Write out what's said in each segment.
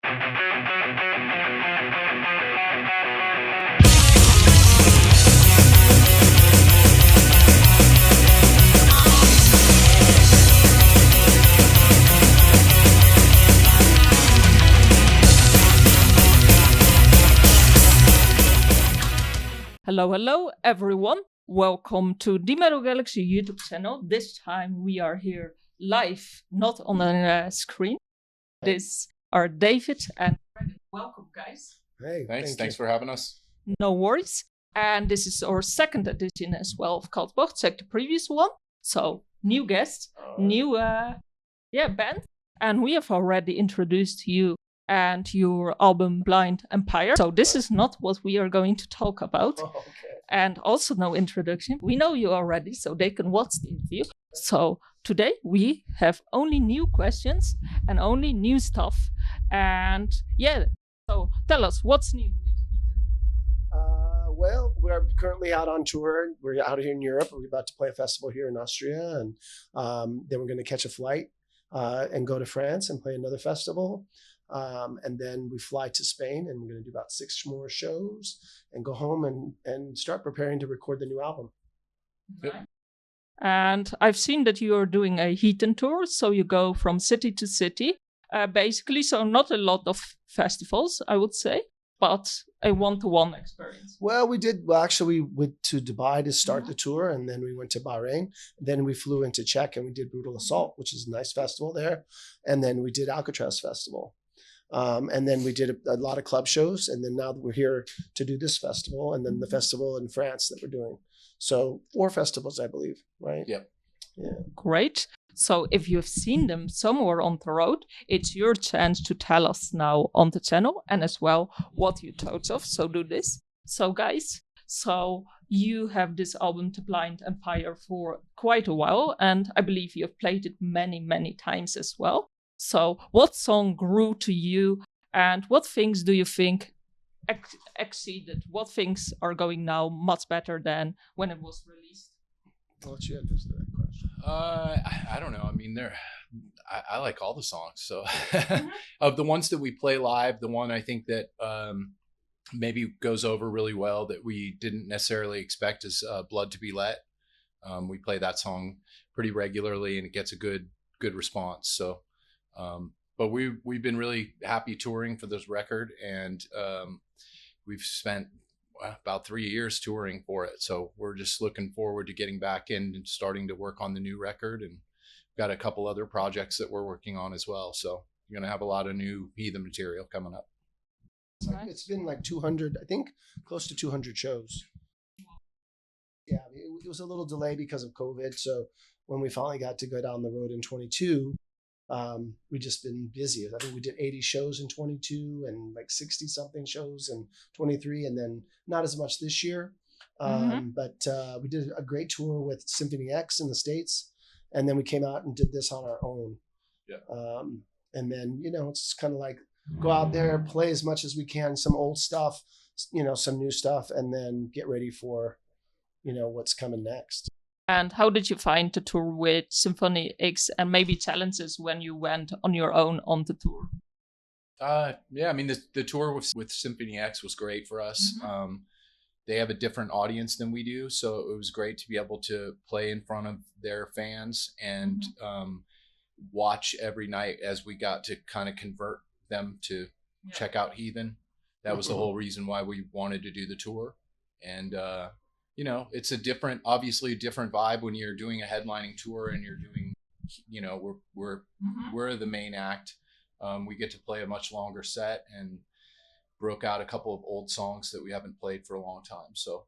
Hello everyone. Welcome to the MAIr Galaxy YouTube channel. This time we are here live, not on a screen. This are David and Kragen. Welcome, guys. Hey, thanks for having us. No worries. And this is our second edition as well of Kaltenbach. Check the previous one. So new guest, new band, and we have already introduced you and your album Blind Empire. So this is not what we are going to talk about. Okay. And also no introduction. We know you already, so they can watch the interview. So today we have only new questions and only new stuff. And so tell us, what's new? Well, we're currently out on tour. We're out here in Europe. We're about to play a festival here in Austria. And then we're going to catch a flight and go to France and play another festival. And then we fly to Spain and we're going to do about 6 more shows and go home and start preparing to record the new album. Yep. And I've seen that you are doing a Heathen tour. So you go from city to city, basically. So not a lot of festivals, I would say, but a one-to-one experience. Well, we went to Dubai to start the tour, and then we went to Bahrain. Then we flew into Czech and we did Brutal Assault, which is a nice festival there. And then we did Alcatraz Festival. And then we did a lot of club shows. And then now we're here to do this festival and then the festival in France that we're doing. So 4 festivals, I believe, right? Yep. Yeah. Great. So if you've seen them somewhere on the road, it's your chance to tell us now on the channel and as well what you thought of. So do this. So guys, you have this album, The Blind Empire, for quite a while. And I believe you have played it many, many times as well. So what song grew to you and what things do you think exceeded? What things are going now much better than when it was released? I'll let you answer that question. I don't know. I mean, I like all the songs. So of the ones that we play live, the one I think that maybe goes over really well that we didn't necessarily expect is Blood to Be Let. We play that song pretty regularly and it gets a good response. So but we've been really happy touring for this record, and we've spent about 3 years touring for it. So we're just looking forward to getting back in and starting to work on the new record, and got a couple other projects that we're working on as well. So you're going to have a lot of new Heathen material coming up. It's been like 200, I think close to 200 shows. Yeah, it was a little delay because of COVID. So when we finally got to go down the road in 22, we just been busy. I think we did 80 shows in 22 and like 60 something shows in 23, and then not as much this year. But we did a great tour with Symphony X in the States, and then we came out and did this on our own. Yeah. And then, it's kind of like go out there, play as much as we can, some old stuff, some new stuff, and then get ready for, what's coming next. And how did you find the tour with Symphony X, and maybe challenges when you went on your own on the tour? Yeah, I mean, the tour with Symphony X was great for us. They have a different audience than we do, so it was great to be able to play in front of their fans and watch every night as we got to kind of convert them to check out Heathen. That was the whole reason why we wanted to do the tour. And it's obviously a different vibe when you're doing a headlining tour and you're doing, we're the main act. We get to play a much longer set and broke out a couple of old songs that we haven't played for a long time. So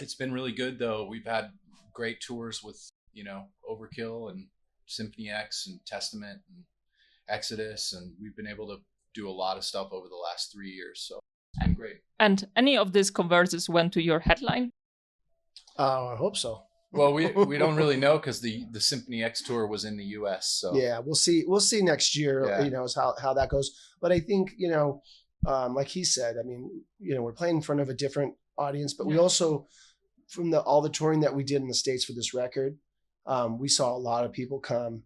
it's been really good though. We've had great tours with, Overkill and Symphony X and Testament and Exodus, and we've been able to do a lot of stuff over the last 3 years. So it's been great. And any of these converters went to your headline? I hope so. Well, we don't really know because the Symphony X tour was in the U.S. So yeah, we'll see next year. How that goes. But I think like he said, I mean, we're playing in front of a different audience, but we also, from all the touring that we did in the States for this record, we saw a lot of people come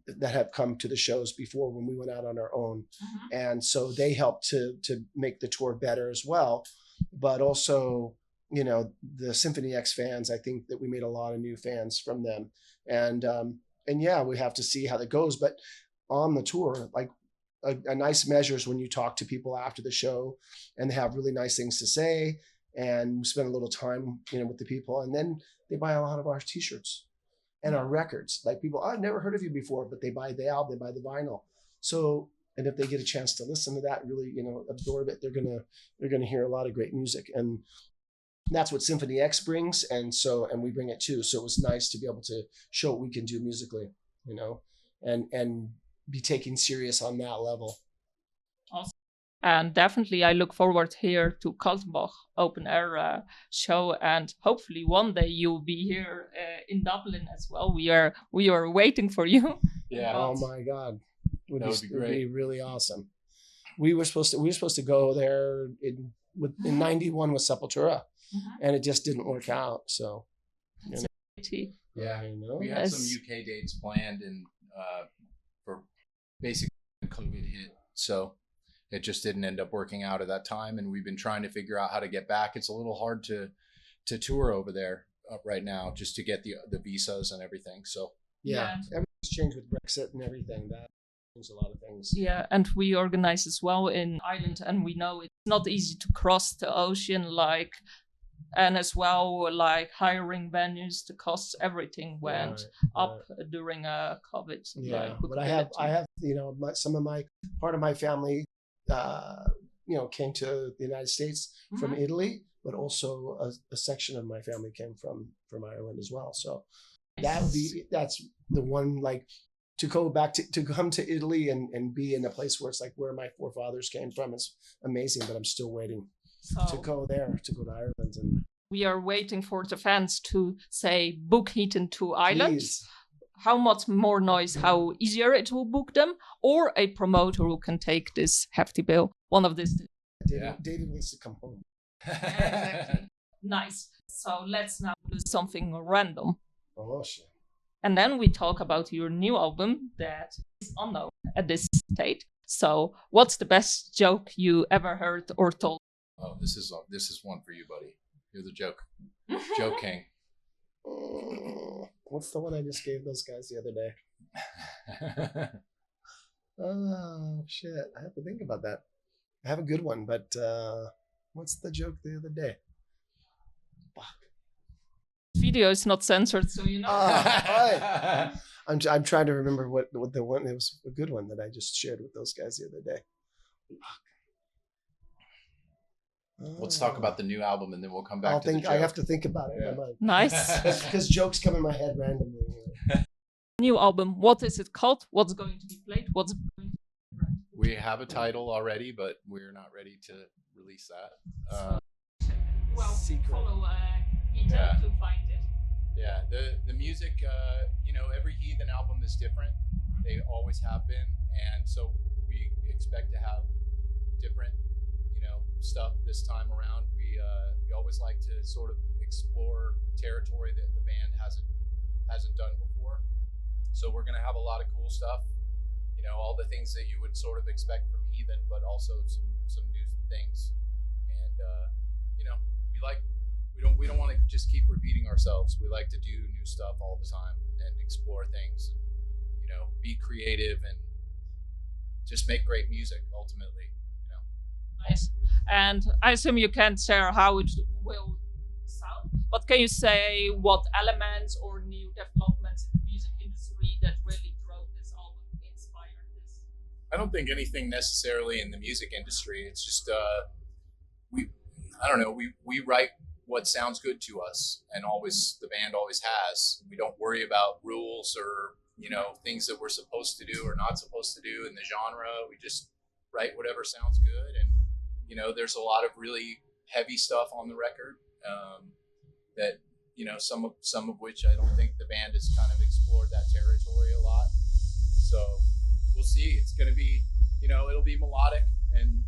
that have come to the shows before when we went out on our own. And so they helped to make the tour better as well. But also, you know, the Symphony X fans, I think that we made a lot of new fans from them. And yeah, we have to see how that goes. But on the tour, like a nice measure is when you talk to people after the show and they have really nice things to say, and we spend a little time, you know, with the people, and then they buy a lot of our t-shirts and our records. Like people, I've never heard of you before, but they buy the album, they buy the vinyl. So, and if they get a chance to listen to that, really, you know, absorb it, they're gonna hear a lot of great music. And that's what Symphony X brings. And we bring it too. So it was nice to be able to show what we can do musically, you know, and be taken serious on that level. Awesome. And definitely I look forward here to Kaltenbach Open Air show, and hopefully one day you'll be here in Dublin as well. We are waiting for you. Yeah. Oh my God. That would be great. Would be really awesome. We were supposed to go there in 91 with Sepultura, and it just didn't work out. So, you know. Yeah, I know. we had some UK dates planned, and for basically COVID hit, so it just didn't end up working out at that time. And we've been trying to figure out how to get back. It's a little hard to tour over there right now, just to get the visas and everything. So yeah, everything's changed with Brexit and everything. That changed a lot of things. Yeah, and we organize as well in Ireland, and we know it's not easy to cross the ocean, and as well, like hiring venues, the costs, everything went up during COVID. Yeah, but I have, you know, part of my family, you know, came to the United States from Italy, but also a section of my family came from Ireland as well. So that's the one, like, to go back to come to Italy and be in a place where it's like where my forefathers came from. It's amazing, but I'm still waiting to go there, to go to Ireland. And we are waiting for the fans to say book Heathen to Ireland. Please. How much more noise, how easier it will book them, or a promoter who can take this hefty bill. One of these. David wants to come home. Exactly. Nice. So let's now do something random. Oh shit. And then we talk about your new album that is unknown at this state. So what's the best joke you ever heard or told? Oh, this is one for you, buddy. You're the joke king. What's the one I just gave those guys the other day? Oh shit, I have to think about that. I have a good one, but what's the joke the other day? Fuck. Video is not censored, so you know. I'm trying to remember what the one. It was a good one that I just shared with those guys the other day. Let's talk about the new album, and then we'll come back to the joke. I have to think about it. Yeah. Nice. Because jokes come in my head randomly. New album. What is it called? What's going to be played? What's going to be read? We have a title already, but we're not ready to release that. Follow Heathen to find it. Yeah, the music, you know, every Heathen album is different. They always have been, and so we expect to have different, you know, stuff this time around. We always like to sort of explore territory that the band hasn't done before. So we're gonna have a lot of cool stuff, you know, all the things that you would sort of expect from Heathen, but also some new things. And you know, we don't want to just keep repeating ourselves. We like to do new stuff all the time and explore things, and, you know, be creative and just make great music ultimately, you know. Nice. And I assume you can't share how it will sound, but can you say what elements or new developments in the music industry that really drove this album, inspired this? I don't think anything necessarily in the music industry. It's just we write what sounds good to us, and the band always has. We don't worry about rules or, you know, things that we're supposed to do or not supposed to do in the genre. We just write whatever sounds good. And, you know, there's a lot of really heavy stuff on the record that, you know, some of which I don't think the band has kind of explored that territory a lot. So we'll see. It's going to be, you know, it'll be melodic and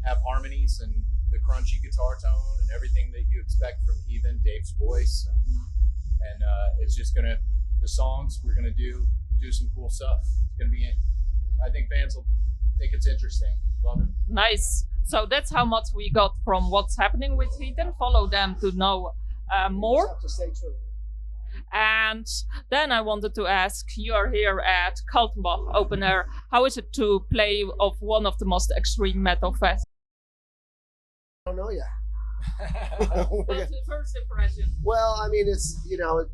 have harmonies and the crunchy guitar tone and everything that you expect from Heathen, Dave's voice, and it's just the songs we're gonna do do some cool stuff. It's gonna be, I think fans will think it's interesting. Love it. Nice. So that's how much we got from what's happening with Heathen. Follow them to know more. You just have to stay true. And then I wanted to ask, you are here at Kaltenbach Open Air. How is it to play of one of the most extreme metal fests? I don't know yet. What's the first impression? Well, I mean, it's, you know,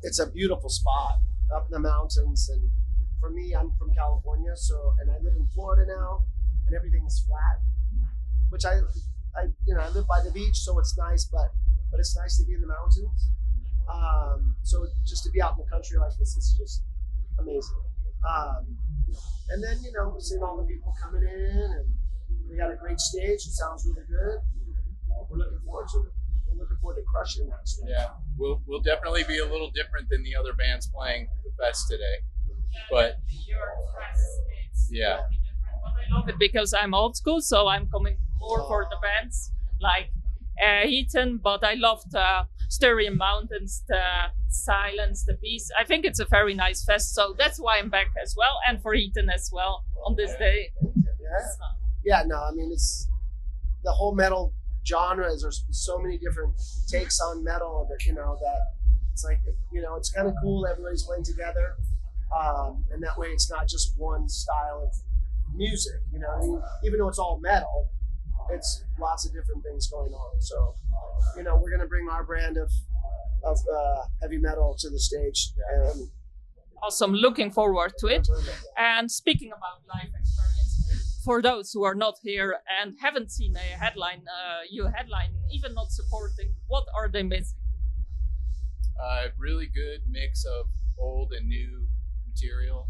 it's a beautiful spot up in the mountains. And for me, I'm from California, so, and I live in Florida now, and everything's flat, which I live by the beach, so it's nice, but it's nice to be in the mountains. So just to be out in the country like this is just amazing. And then, you know, seeing all the people coming in, and we got a great stage. It sounds really good. We're looking forward to it. We're looking forward to crushing that stage. Yeah, we'll definitely be a little different than the other bands playing the fest today. But yeah, I love it because I'm old school, so I'm coming more for the bands like Heathen, but I love the Styrian Mountains, the silence, the peace. I think it's a very nice fest, so that's why I'm back as well, and for Heathen as well on this day. Yeah, no, I mean, it's the whole metal genres. There's so many different takes on metal that, you know, that it's like, you know, it's kind of cool. Everybody's playing together. And that way it's not just one style of music, you know, I mean, even though it's all metal, it's lots of different things going on. So, you know, we're going to bring our brand of heavy metal to the stage. And awesome, looking forward to it. And speaking about live experience, for those who are not here and haven't seen a headline, you headlining, even not supporting, what are they missing? Really good mix of old and new material.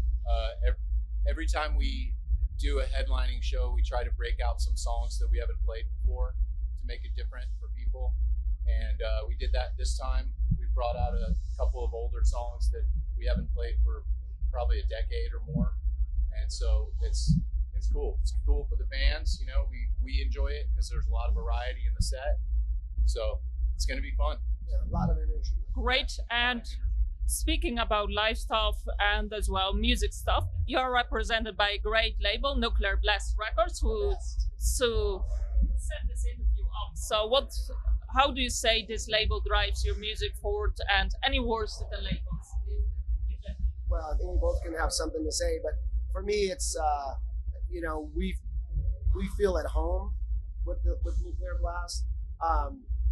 Every time we do a headlining show, we try to break out some songs that we haven't played before to make it different for people. And we did that this time. We brought out a couple of older songs that we haven't played for probably a decade or more. And so it's cool. It's cool for the fans. You know, we enjoy it because there's a lot of variety in the set. So it's going to be fun. yeah, a lot of energy. Great. And speaking about live stuff and as well music stuff, you're represented by a great label, Nuclear Blast Records, who set this interview up. So how do you say this label drives your music forward, and any words to the labels? Well, I think we both can have something to say, but for me, it's you know, we feel at home with Nuclear Blast,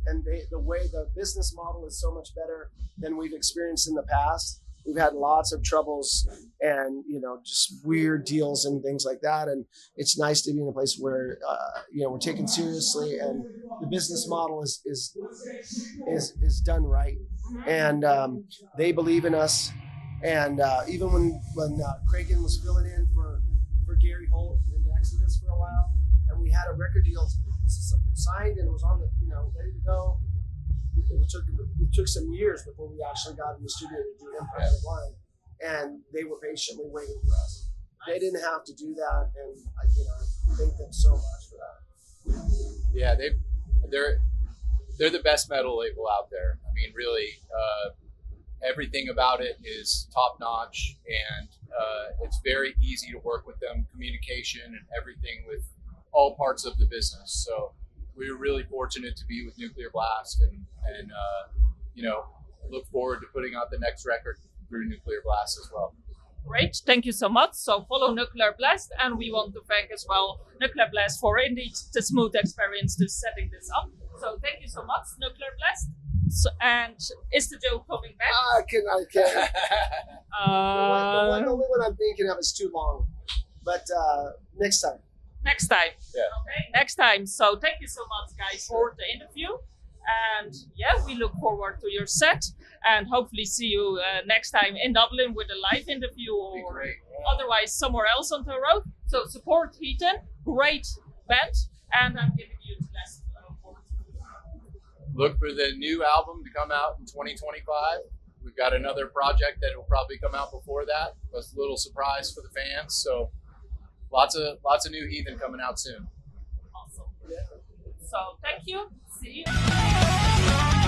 and the way the business model is so much better than we've experienced in the past. We've had lots of troubles and, you know, just weird deals and things like that. And it's nice to be in a place where, you know, we're taken seriously and the business model is done right. And they believe in us. And even when Kragen was filling in for Gary Holt in Exodus for a while, and we had a record deal signed and it was on the, you know, ready to go. It took some years before we actually got in the studio to do Empire of the Blind, and they were patiently waiting for us. They didn't have to do that, and I thank them so much for that. Yeah, they're the best metal label out there. I mean, really, everything about it is top notch, and it's very easy to work with them. Communication and everything with all parts of the business. So we were really fortunate to be with Nuclear Blast, and you know, look forward to putting out the next record through Nuclear Blast as well. Great, thank you so much. So follow Nuclear Blast, and we want to thank as well Nuclear Blast for indeed the smooth experience to setting this up. So thank you so much, Nuclear Blast. So, and is the joke coming back? I can't. The only one I'm thinking of is too long, but next time. Next time. Yeah. Okay, next time. So thank you so much, guys, for the interview. And yeah, we look forward to your set and hopefully see you next time in Dublin with a live interview or otherwise somewhere else on the road. So support Heathen, great band, and I'm giving you the last word. Look for the new album to come out in 2025. We've got another project that will probably come out before that. It's a little surprise for the fans. So lots of new Heathen coming out soon. Awesome. So thank you. See you.